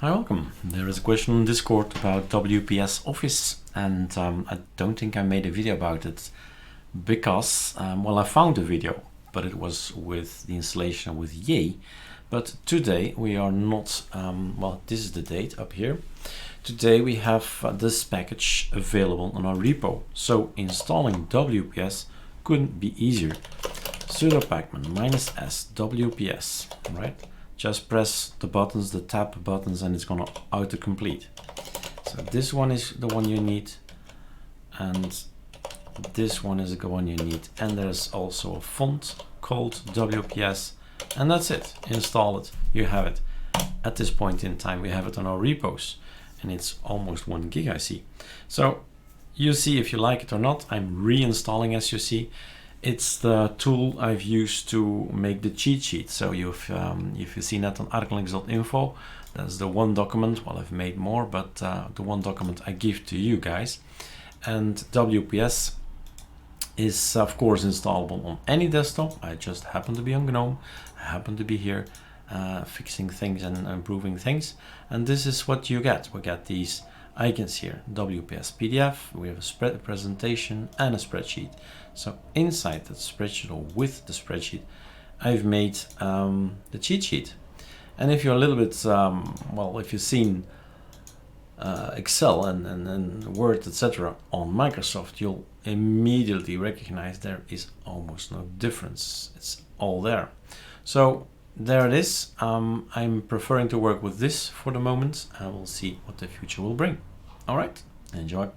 Hi, welcome. There is a question on Discord about wps-office, and I don't think I made a video about it because, well, I found a video, but it was with the installation with Yay. But today we are not, well, this is the date up here. Today we have this package available on our repo. So installing WPS couldn't be easier. Sudo pacman -s wps, right? Just press the buttons, the tab buttons, and it's gonna autocomplete. So this one is the one you need, and this one is the one you need. And there's also a font called WPS, and that's it. Install it, you have it. At this point in time, we have it on our repos, and it's almost 1 gig, I see. So you see if you like it or not. I'm reinstalling, as you see. It's the tool I've used to make the cheat sheet. So if you've seen that on ArcoLinux.info, that's the one document. Well, I've made more, but the one document I give to you guys. And WPS is of course installable on any desktop. I just happen to be on GNOME. I happen to be here fixing things and improving things. And this is what you get. We get these icons here: WPS PDF, we have a presentation and a spreadsheet. So inside that spreadsheet, or with the spreadsheet, I've made the cheat sheet. And if you're a little bit, well, if you've seen Excel and Word, etc. on Microsoft, you'll immediately recognize there is almost no difference. It's all there. So there it is. I'm preferring to work with this for the moment. I will see what the future will bring. All right, enjoy.